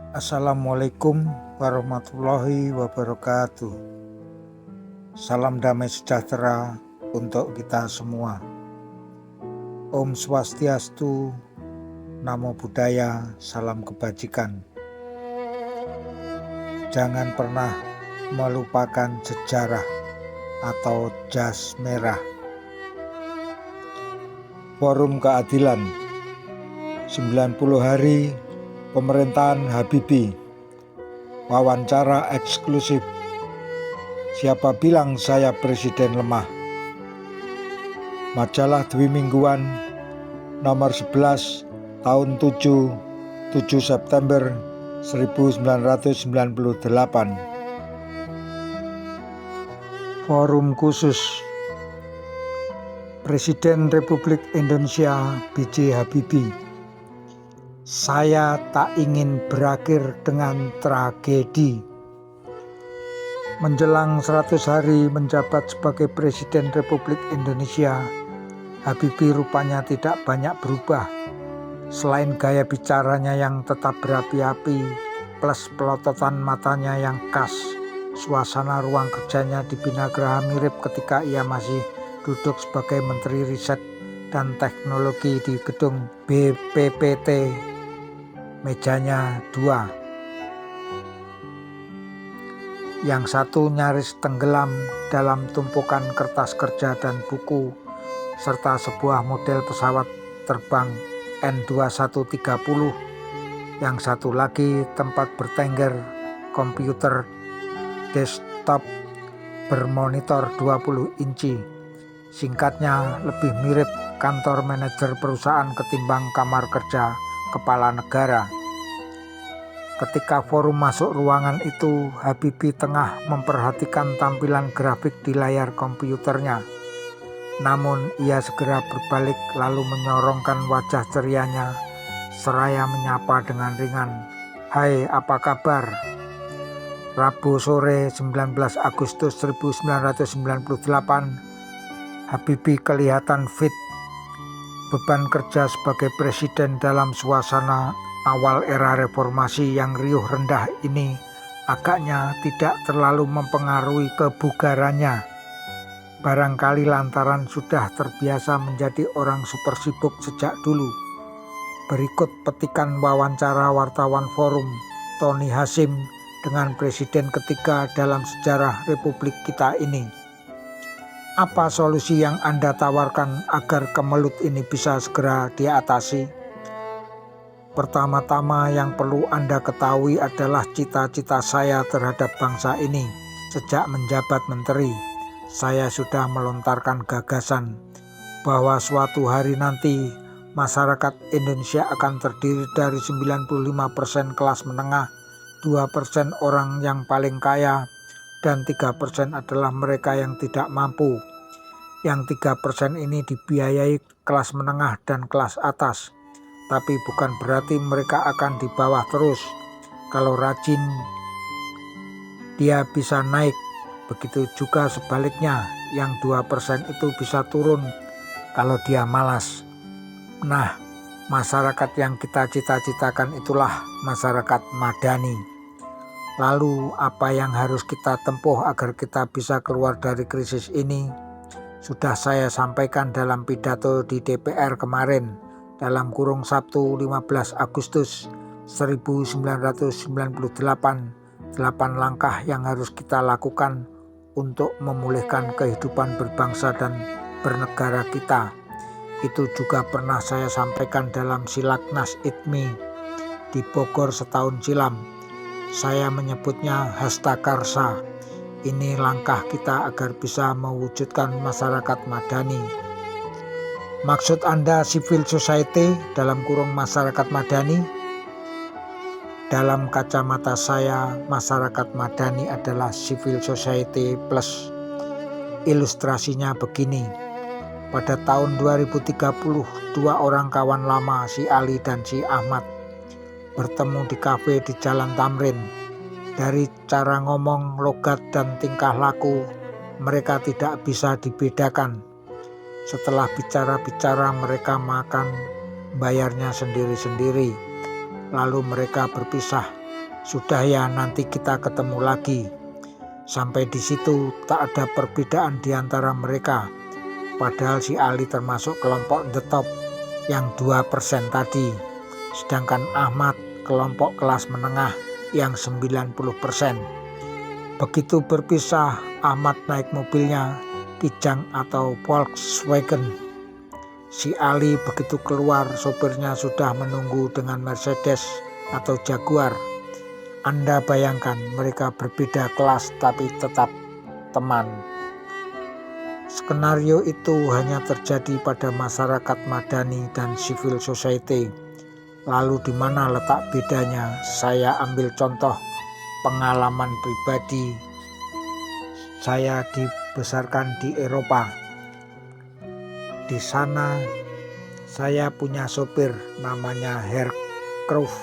Assalamualaikum warahmatullahi wabarakatuh. Salam damai sejahtera untuk kita semua. Om Swastiastu, Namo Buddhaya, salam kebajikan. Jangan pernah melupakan sejarah atau jas merah. Forum Keadilan 90 hari pemerintahan Habibie, wawancara eksklusif. Siapa bilang saya presiden lemah? Majalah Dwi Mingguan nomor 11 tahun 7 September 1998. Forum khusus Presiden Republik Indonesia B.J. Habibie. Saya tak ingin berakhir dengan tragedi. Menjelang 100 hari menjabat sebagai Presiden Republik Indonesia, Habibie rupanya tidak banyak berubah. Selain gaya bicaranya yang tetap berapi-api, plus pelototan matanya yang khas, suasana ruang kerjanya di Binagraha mirip ketika ia masih duduk sebagai Menteri Riset dan Teknologi di gedung BPPT. Mejanya dua, yang satu nyaris tenggelam dalam tumpukan kertas kerja dan buku, serta sebuah model pesawat terbang N2130. Yang satu lagi tempat bertengger komputer desktop bermonitor 20 inci. Singkatnya, lebih mirip kantor manajer perusahaan ketimbang kamar kerja kepala negara. Ketika forum masuk ruangan itu, Habibie tengah memperhatikan tampilan grafik di layar komputernya. Namun ia segera berbalik lalu menyorongkan wajah cerianya seraya menyapa dengan ringan, "Hai, apa kabar?" Rabu sore 19 Agustus 1998, Habibie kelihatan fit. Beban kerja sebagai presiden dalam suasana awal era reformasi yang riuh rendah ini agaknya tidak terlalu mempengaruhi kebugarannya. Barangkali lantaran sudah terbiasa menjadi orang super sibuk sejak dulu. Berikut petikan wawancara wartawan forum Tony Hasim dengan presiden ketiga dalam sejarah Republik kita ini. Apa solusi yang Anda tawarkan agar kemelut ini bisa segera diatasi? Pertama-tama yang perlu Anda ketahui adalah cita-cita saya terhadap bangsa ini. Sejak menjabat menteri, saya sudah melontarkan gagasan bahwa suatu hari nanti masyarakat Indonesia akan terdiri dari 95% kelas menengah, 2% orang yang paling kaya, dan 3% adalah mereka yang tidak mampu. Yang 3% ini dibiayai kelas menengah dan kelas atas. Tapi bukan berarti mereka akan di bawah terus. Kalau rajin, dia bisa naik. Begitu juga sebaliknya, yang 2% itu bisa turun kalau dia malas. Nah, masyarakat yang kita cita-citakan itulah masyarakat madani. Lalu apa yang harus kita tempuh agar kita bisa keluar dari krisis ini? Sudah saya sampaikan dalam pidato di DPR kemarin, dalam kurung Sabtu 15 Agustus 1998, 8 langkah yang harus kita lakukan untuk memulihkan kehidupan berbangsa dan bernegara kita. Itu juga pernah saya sampaikan dalam Silaknas ITMI di Bogor setahun silam. Saya menyebutnya Hastakarsa. Ini langkah kita agar bisa mewujudkan masyarakat madani. Maksud Anda civil society dalam kurung masyarakat madani? Dalam kacamata saya, masyarakat madani adalah civil society plus. Ilustrasinya begini. Pada tahun 2030, 2 orang kawan lama, si Ali dan si Ahmad, bertemu di kafe di Jalan Tamrin. Dari cara ngomong, logat, dan tingkah laku, mereka tidak bisa dibedakan. Setelah bicara-bicara, mereka makan, bayarnya sendiri-sendiri. Lalu mereka berpisah. Sudah ya, nanti kita ketemu lagi. Sampai di situ tak ada perbedaan di antara mereka. Padahal si Ali termasuk kelompok the top yang 2% tadi. Sedangkan Ahmad kelompok kelas menengah yang 90%. Begitu berpisah, Ahmad naik mobilnya Kijang atau Volkswagen. Si Ali begitu keluar, sopirnya sudah menunggu dengan Mercedes atau Jaguar. Anda bayangkan, mereka berbeda kelas tapi tetap teman. Skenario itu hanya terjadi pada masyarakat madani dan civil society. Lalu di mana letak bedanya? Saya ambil contoh pengalaman pribadi. Saya dibesarkan di Eropa. Di sana saya punya sopir namanya Herr Kruff.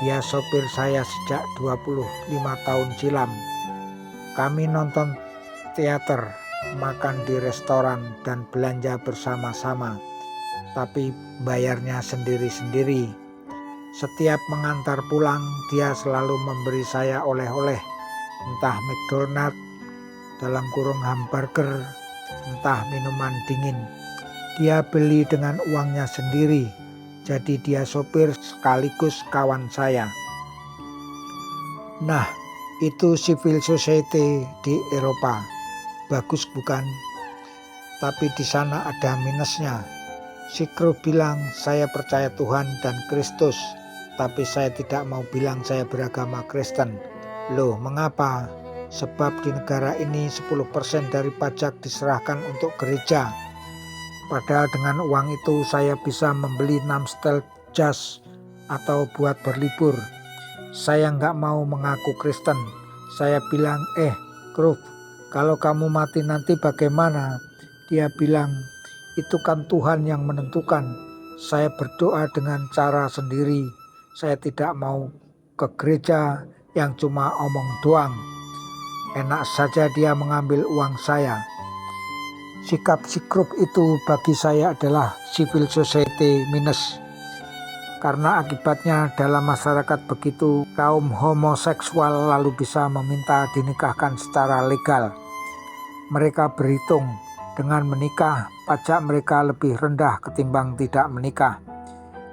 Dia sopir saya sejak 25 tahun silam. Kami nonton teater, makan di restoran, dan belanja bersama-sama. Tapi bayarnya sendiri-sendiri. Setiap mengantar pulang, dia selalu memberi saya oleh-oleh. Entah McDonald, hamburger, entah minuman dingin. Dia beli dengan uangnya sendiri. Jadi dia sopir sekaligus kawan saya. Nah, itu civil society di Eropa. Bagus bukan? Tapi di sana ada minusnya. Si Kruff bilang saya percaya Tuhan dan Kristus, tapi saya tidak mau bilang saya beragama Kristen. Loh, mengapa? Sebab di negara ini 10% dari pajak diserahkan untuk gereja. Padahal dengan uang itu saya bisa membeli 6 setel jas atau buat berlibur. Saya nggak mau mengaku Kristen. Saya bilang, Kruff, kalau kamu mati nanti bagaimana? Dia bilang, itu kan Tuhan yang menentukan. Saya berdoa dengan cara sendiri. Saya tidak mau ke gereja yang cuma omong doang. Enak saja dia mengambil uang saya. Sikap si Kruff itu bagi saya adalah civil society minus. Karena akibatnya dalam masyarakat begitu kaum homoseksual lalu bisa meminta dinikahkan secara legal. Mereka berhitung dengan menikah pajak mereka lebih rendah ketimbang tidak menikah.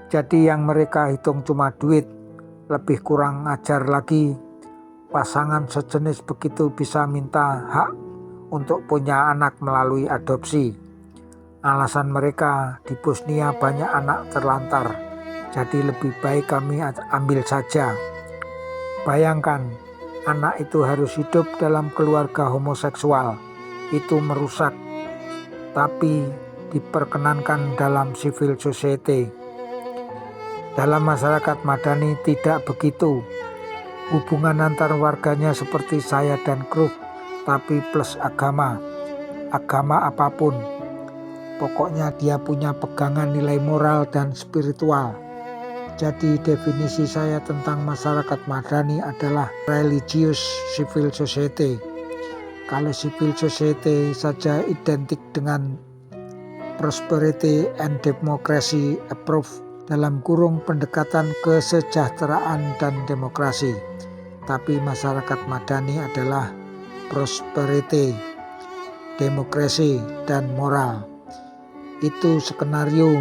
Jadi yang mereka hitung cuma duit. Lebih kurang ajar lagi, pasangan sejenis begitu bisa minta hak untuk punya anak melalui adopsi. Alasan mereka, di Bosnia banyak anak terlantar, jadi lebih baik kami ambil saja. Bayangkan, anak itu harus hidup dalam keluarga homoseksual. Itu merusak, tapi diperkenankan dalam civil society. Dalam masyarakat madani tidak begitu. Hubungan antar warganya seperti saya dan Kruff, tapi plus agama apapun. Pokoknya dia punya pegangan nilai moral dan spiritual. Jadi definisi saya tentang masyarakat madani adalah religious civil society. Kalau civil society saja identik dengan prosperity and democracy approach (pendekatan kesejahteraan dan demokrasi). Tapi masyarakat madani adalah prosperity, demokrasi, dan moral. Itu skenario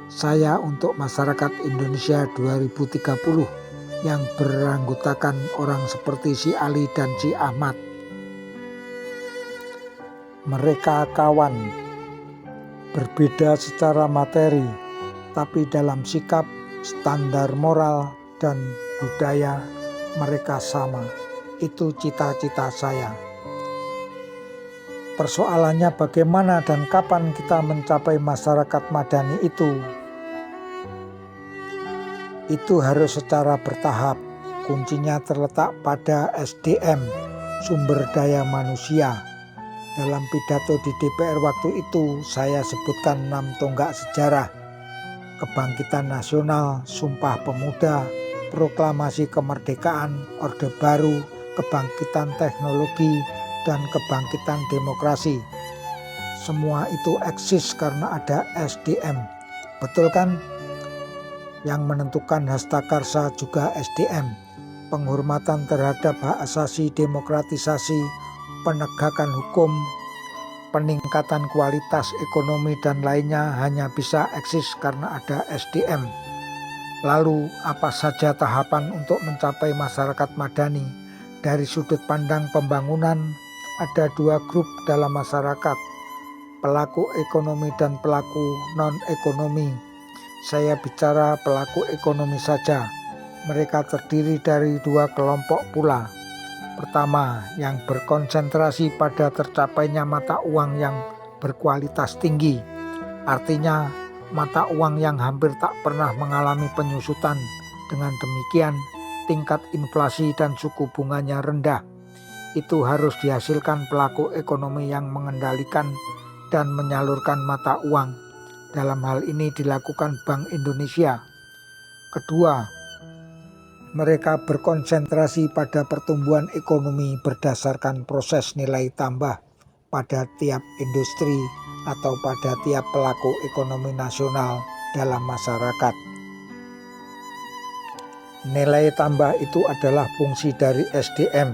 saya untuk masyarakat Indonesia 2030 yang beranggotakan orang seperti si Ali dan si Ahmad. Mereka kawan, berbeda secara materi, tapi dalam sikap, standar moral, dan budaya mereka sama. Itu cita-cita saya. Persoalannya bagaimana dan kapan kita mencapai masyarakat madani itu? Itu harus secara bertahap. Kuncinya terletak pada SDM, sumber daya manusia. Dalam pidato di DPR waktu itu saya sebutkan 6 tonggak sejarah. Kebangkitan nasional, Sumpah Pemuda, Proklamasi Kemerdekaan, Orde Baru, kebangkitan teknologi, dan kebangkitan demokrasi. Semua itu eksis karena ada SDM. Betul kan? Yang menentukan hasta karsa juga SDM. penghormatan terhadap hak asasi, demokratisasi, penegakan hukum, peningkatan kualitas ekonomi dan lainnya hanya bisa eksis karena ada SDM. Lalu apa saja tahapan untuk mencapai masyarakat madani? Dari sudut pandang pembangunan, ada dua grup dalam masyarakat, pelaku ekonomi dan pelaku non-ekonomi. Saya bicara pelaku ekonomi saja. Mereka terdiri dari dua kelompok pula. Pertama, yang berkonsentrasi pada tercapainya mata uang yang berkualitas tinggi. Artinya, mata uang yang hampir tak pernah mengalami penyusutan. Dengan demikian, tingkat inflasi dan suku bunganya rendah. Itu harus dihasilkan pelaku ekonomi yang mengendalikan dan menyalurkan mata uang. Dalam hal ini dilakukan Bank Indonesia. Kedua, mereka berkonsentrasi pada pertumbuhan ekonomi berdasarkan proses nilai tambah pada tiap industri atau pada tiap pelaku ekonomi nasional dalam masyarakat. Nilai tambah itu adalah fungsi dari SDM,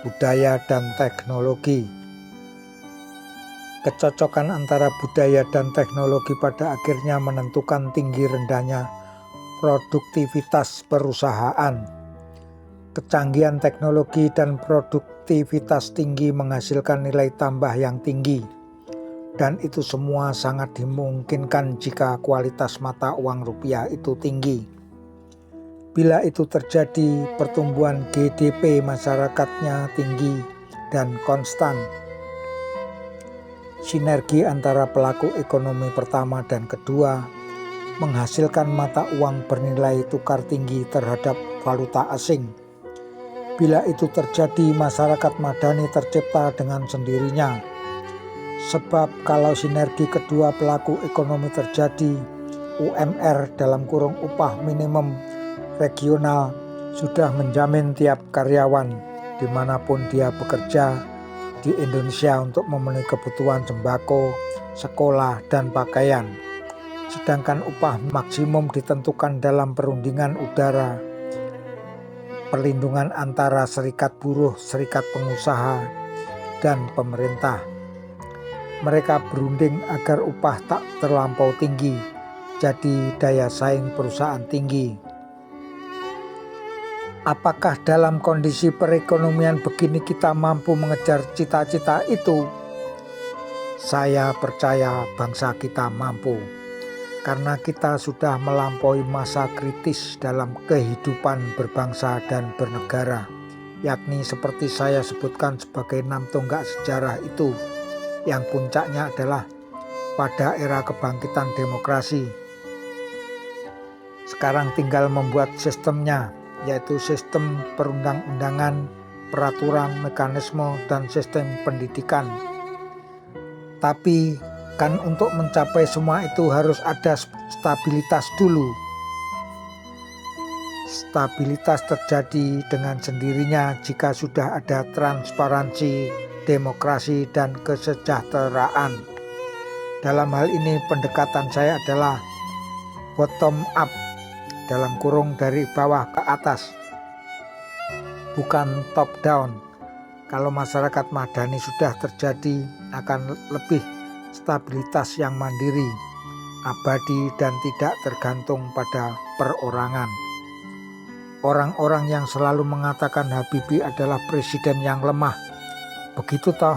budaya dan teknologi. Kecocokan antara budaya dan teknologi pada akhirnya menentukan tinggi rendahnya produktivitas perusahaan. Kecanggihan teknologi dan produktivitas tinggi menghasilkan nilai tambah yang tinggi. Dan itu semua sangat dimungkinkan jika kualitas mata uang rupiah itu tinggi. Bila itu terjadi, pertumbuhan GDP masyarakatnya tinggi dan konstan. Sinergi antara pelaku ekonomi pertama dan kedua menghasilkan mata uang bernilai tukar tinggi terhadap valuta asing. Bila itu terjadi, masyarakat madani tercipta dengan sendirinya. Sebab kalau sinergi kedua pelaku ekonomi terjadi, UMR dalam kurung upah minimum regional sudah menjamin tiap karyawan dimanapun dia bekerja di Indonesia untuk memenuhi kebutuhan sembako, sekolah, dan pakaian. Sedangkan upah maksimum ditentukan dalam perundingan udara, perlindungan antara serikat buruh, serikat pengusaha, dan pemerintah. Mereka berunding agar upah tak terlampau tinggi, jadi daya saing perusahaan tinggi. Apakah dalam kondisi perekonomian begini kita mampu mengejar cita-cita itu? Saya percaya bangsa kita mampu. Karena kita sudah melampaui masa kritis dalam kehidupan berbangsa dan bernegara, yakni seperti saya sebutkan sebagai 6 tonggak sejarah itu, yang puncaknya adalah pada era kebangkitan demokrasi. Sekarang tinggal membuat sistemnya, yaitu sistem perundang-undangan, peraturan, mekanisme, dan sistem pendidikan. Tapi kan untuk mencapai semua itu harus ada stabilitas dulu. Stabilitas terjadi dengan sendirinya jika sudah ada transparansi, demokrasi, dan kesejahteraan. Dalam hal ini pendekatan saya adalah bottom up, dalam kurung dari bawah ke atas, bukan top down. Kalau masyarakat madani sudah terjadi, akan lebih stabilitas yang mandiri, abadi, dan tidak tergantung pada perorangan. Orang-orang yang selalu mengatakan Habibie adalah presiden yang lemah, begitu toh?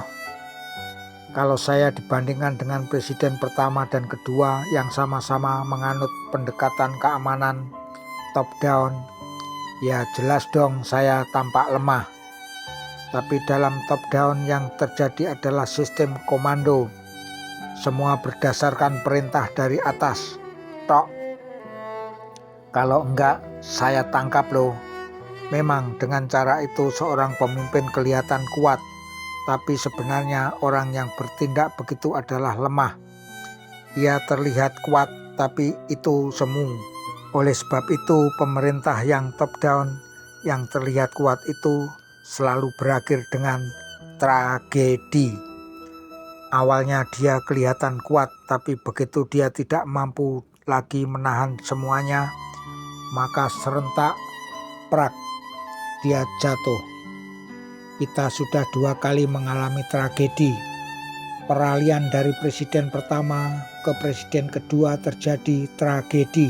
Kalau saya dibandingkan dengan presiden pertama dan kedua yang sama-sama menganut pendekatan keamanan top down, ya jelas dong saya tampak lemah. Tapi dalam top down yang terjadi adalah sistem komando. Semua berdasarkan perintah dari atas. Tok. Kalau enggak, saya tangkap loh. Memang dengan cara itu seorang pemimpin kelihatan kuat. Tapi sebenarnya orang yang bertindak begitu adalah lemah. Ia terlihat kuat, tapi itu semu. Oleh sebab itu, pemerintah yang top down, yang terlihat kuat itu selalu berakhir dengan tragedi. Awalnya dia kelihatan kuat, tapi begitu dia tidak mampu lagi menahan semuanya, maka serentak prak. dia jatuh. Kita sudah 2 kali mengalami tragedi. Peralihan dari presiden pertama ke presiden kedua terjadi tragedi.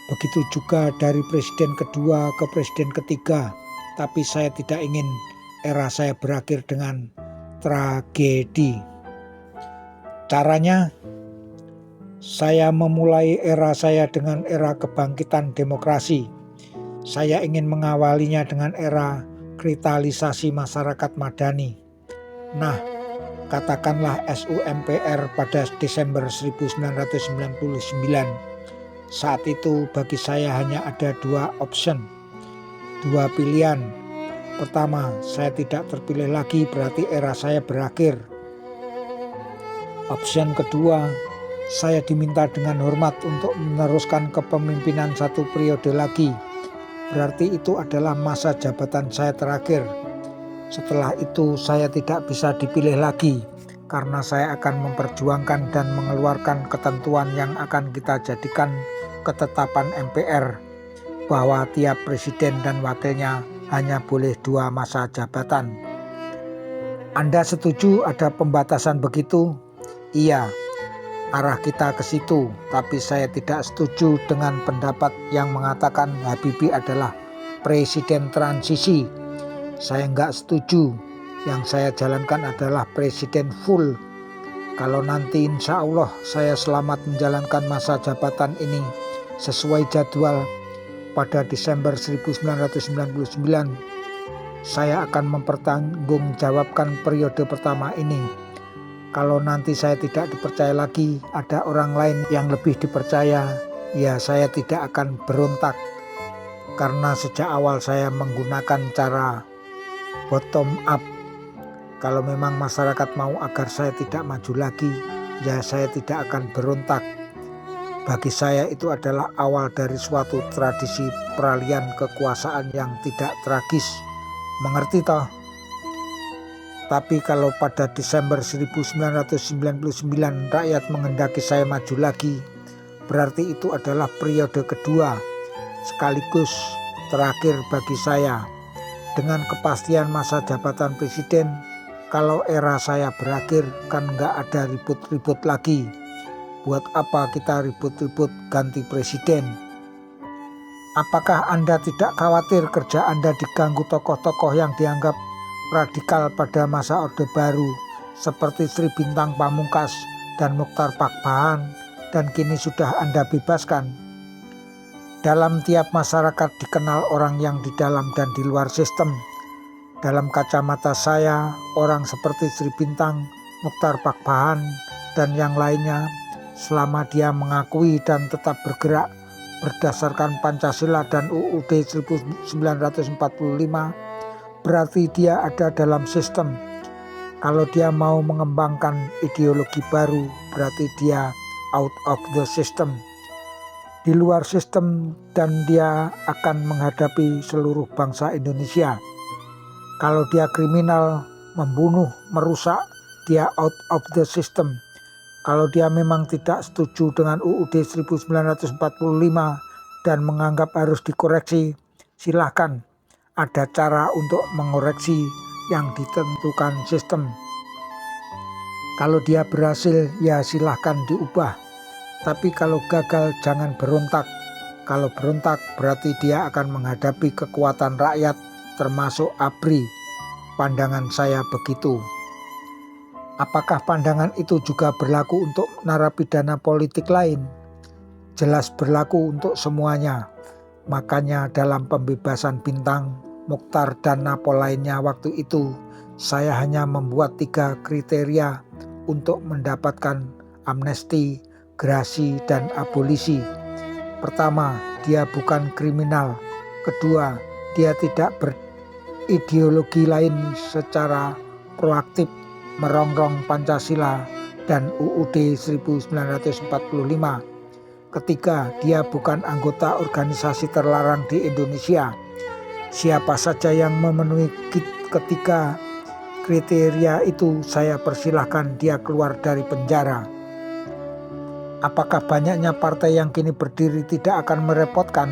Begitu juga dari presiden kedua ke presiden ketiga. Tapi saya tidak ingin era saya berakhir dengan tragedi. Caranya, saya memulai era saya dengan era kebangkitan demokrasi. Saya ingin mengawalinya dengan era revitalisasi masyarakat madani. Nah, katakanlah SUMPR pada Desember 1999. Saat itu bagi saya hanya ada 2 option, 2 pilihan. Pertama, saya tidak terpilih lagi, berarti era saya berakhir. Option kedua, saya diminta dengan hormat untuk meneruskan kepemimpinan 1 periode lagi. Berarti itu adalah masa jabatan saya terakhir. Setelah itu saya tidak bisa dipilih lagi karena saya akan memperjuangkan dan mengeluarkan ketentuan yang akan kita jadikan ketetapan MPR bahwa tiap presiden dan wakilnya hanya boleh 2 masa jabatan. Anda setuju ada pembatasan begitu? Iya, arah kita ke situ, tapi saya tidak setuju dengan pendapat yang mengatakan Habibie adalah presiden transisi. Saya nggak setuju. Yang saya jalankan adalah presiden full. Kalau nanti insya Allah saya selamat menjalankan masa jabatan ini sesuai jadwal pada Desember 1999, saya akan mempertanggungjawabkan periode pertama ini. Kalau nanti saya tidak dipercaya lagi, ada orang lain yang lebih dipercaya, ya saya tidak akan berontak. Karena sejak awal saya menggunakan cara bottom up. Kalau memang masyarakat mau agar saya tidak maju lagi, ya saya tidak akan berontak. Bagi saya itu adalah awal dari suatu tradisi peralihan kekuasaan yang tidak tragis. Mengerti toh? Tapi kalau pada Desember 1999 rakyat menghendaki saya maju lagi, berarti itu adalah periode kedua sekaligus terakhir bagi saya. Dengan kepastian masa jabatan presiden, kalau era saya berakhir kan nggak ada ribut-ribut lagi. Buat apa kita ribut-ribut ganti presiden? Apakah Anda tidak khawatir kerja Anda diganggu tokoh-tokoh yang dianggap radikal pada masa Orde Baru seperti Sri Bintang Pamungkas dan Mochtar Pakpahan dan kini sudah Anda bebaskan? Dalam tiap masyarakat dikenal orang yang di dalam dan di luar sistem. Dalam kacamata saya, orang seperti Sri Bintang, Mochtar Pakpahan dan yang lainnya, selama dia mengakui dan tetap bergerak berdasarkan Pancasila dan UUD 1945, berarti dia ada dalam sistem. Kalau dia mau mengembangkan ideologi baru, berarti dia out of the system, di luar sistem, dan dia akan menghadapi seluruh bangsa Indonesia. Kalau dia kriminal, membunuh, merusak, dia out of the system. Kalau dia memang tidak setuju dengan UUD 1945 dan menganggap harus dikoreksi, silahkan. Ada cara untuk mengoreksi yang ditentukan sistem. Kalau dia berhasil, ya silahkan diubah. Tapi kalau gagal, jangan berontak. Kalau berontak, berarti dia akan menghadapi kekuatan rakyat, termasuk ABRI. Pandangan saya begitu. Apakah pandangan itu juga berlaku untuk narapidana politik lain? Jelas berlaku untuk semuanya. Makanya dalam pembebasan Bintang, Mochtar dan Napol lainnya waktu itu, saya hanya membuat 3 kriteria untuk mendapatkan amnesti, grasi, dan abolisi. Pertama, dia bukan kriminal. Kedua, dia tidak berideologi lain secara proaktif merongrong Pancasila dan UUD 1945. Ketiga, dia bukan anggota organisasi terlarang di Indonesia. Siapa saja yang memenuhi ketiga kriteria itu, saya persilahkan dia keluar dari penjara. Apakah banyaknya partai yang kini berdiri tidak akan merepotkan?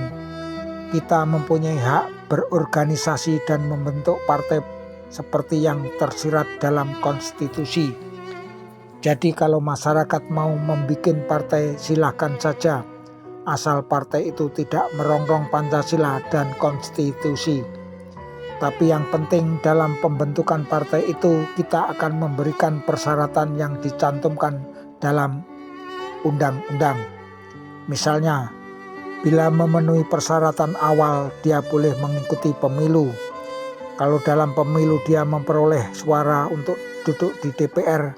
Kita mempunyai hak berorganisasi dan membentuk partai seperti yang tersirat dalam konstitusi. Jadi kalau masyarakat mau membuat partai silahkan saja, asal partai itu tidak merongrong Pancasila dan konstitusi. Tapi yang penting dalam pembentukan partai itu kita akan memberikan persyaratan yang dicantumkan dalam undang-undang. Misalnya, bila memenuhi persyaratan awal dia boleh mengikuti pemilu. Kalau dalam pemilu dia memperoleh suara untuk duduk di DPR,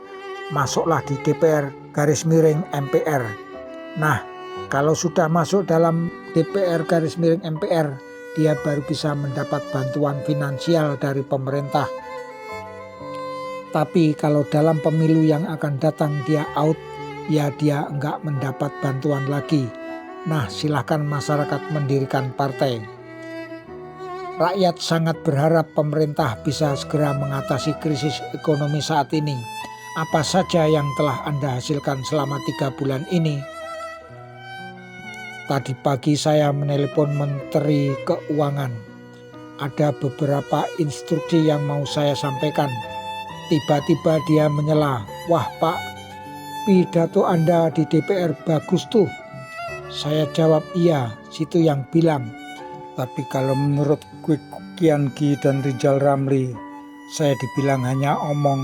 masuklah di DPR _MPR. Nah, kalau sudah masuk dalam DPR _MPR, dia baru bisa mendapat bantuan finansial dari pemerintah. Tapi kalau dalam pemilu yang akan datang dia out, ya dia enggak mendapat bantuan lagi. Nah, silahkan masyarakat mendirikan partai. Rakyat sangat berharap pemerintah bisa segera mengatasi krisis ekonomi saat ini. Apa saja yang telah Anda hasilkan selama 3 bulan ini? Tadi pagi saya menelepon Menteri Keuangan. Ada beberapa instruksi yang mau saya sampaikan. Tiba-tiba dia menyela, "Wah Pak, pidato Anda di DPR bagus tuh." Saya jawab, "Iya, situ yang bilang." Tapi kalau menurut Quick Kiangi dan Rizal Ramli, saya dibilang hanya omong,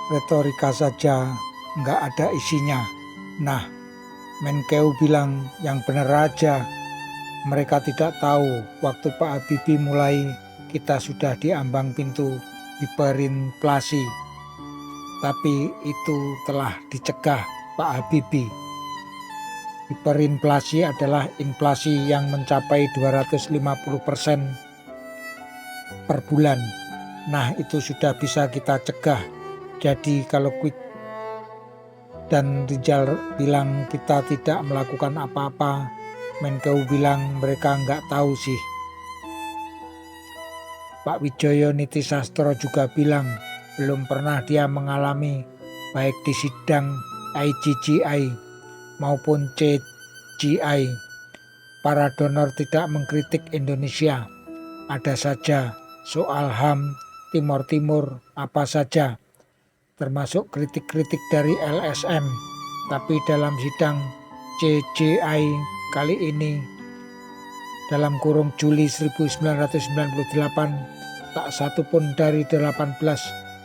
retorika saja, nggak ada isinya. Nah, Menkeu bilang yang benar aja. Mereka tidak tahu waktu Pak Habibie mulai kita sudah di ambang pintu hiperinflasi. Tapi itu telah dicegah Pak Habibie. Hiperinflasi adalah inflasi yang mencapai 250% per bulan. Nah, itu sudah bisa kita cegah. Jadi kalau Quick dan Rizal bilang kita tidak melakukan apa-apa, Menkeu bilang mereka nggak tahu sih. Pak Wijoyo Nitisastro juga bilang belum pernah dia mengalami baik di sidang IGGI maupun CGI. Para donor tidak mengkritik Indonesia. Ada saja soal HAM, Timur Timur, apa saja. Termasuk kritik-kritik dari LSM, tapi dalam sidang CGI kali ini dalam kurung Juli 1998 tak satu pun dari 18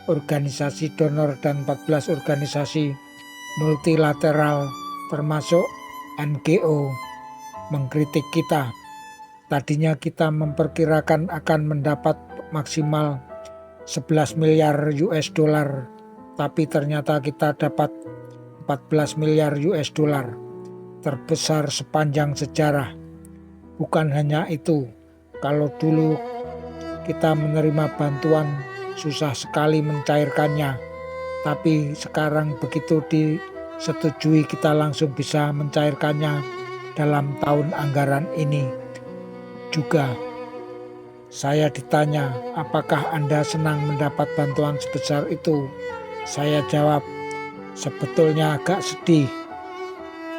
organisasi donor dan 14 organisasi multilateral termasuk NGO mengkritik kita. Tadinya kita memperkirakan akan mendapat maksimal 11 miliar US dollar. Tapi ternyata kita dapat 14 miliar US dollar, terbesar sepanjang sejarah. Bukan hanya itu, kalau dulu kita menerima bantuan susah sekali mencairkannya, tapi sekarang begitu disetujui kita langsung bisa mencairkannya dalam tahun anggaran ini. Juga saya ditanya, apakah Anda senang mendapat bantuan sebesar itu? Saya jawab, sebetulnya agak sedih.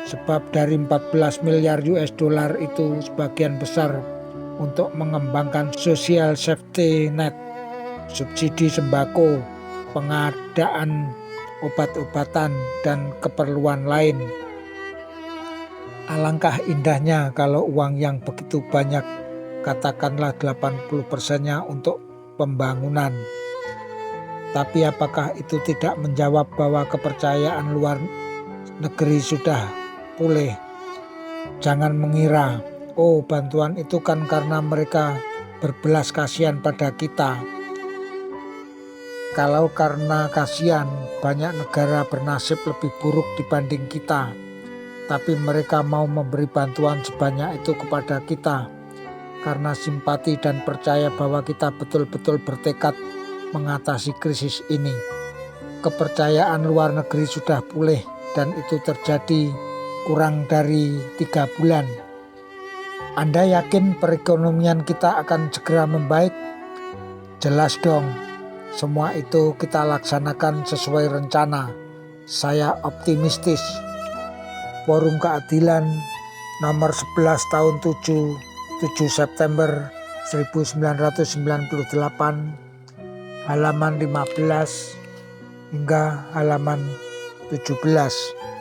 Sebab dari 14 miliar US dollar itu sebagian besar untuk mengembangkan social safety net, subsidi sembako, pengadaan obat-obatan, dan keperluan lain. Alangkah indahnya kalau uang yang begitu banyak, katakanlah 80%-nya untuk pembangunan. Tapi apakah itu tidak menjawab bahwa kepercayaan luar negeri sudah pulih? Jangan mengira, oh bantuan itu kan karena mereka berbelas kasihan pada kita. Kalau karena kasihan, banyak negara bernasib lebih buruk dibanding kita. Tapi mereka mau memberi bantuan sebanyak itu kepada kita karena simpati dan percaya bahwa kita betul-betul bertekad mengatasi krisis ini. Kepercayaan luar negeri sudah pulih dan itu terjadi kurang dari 3 bulan. Anda yakin perekonomian kita akan segera membaik? Jelas dong, semua itu kita laksanakan sesuai rencana. Saya optimistis. Forum Keadilan nomor 11 tahun 7 September 1998 halaman 15 hingga halaman 17.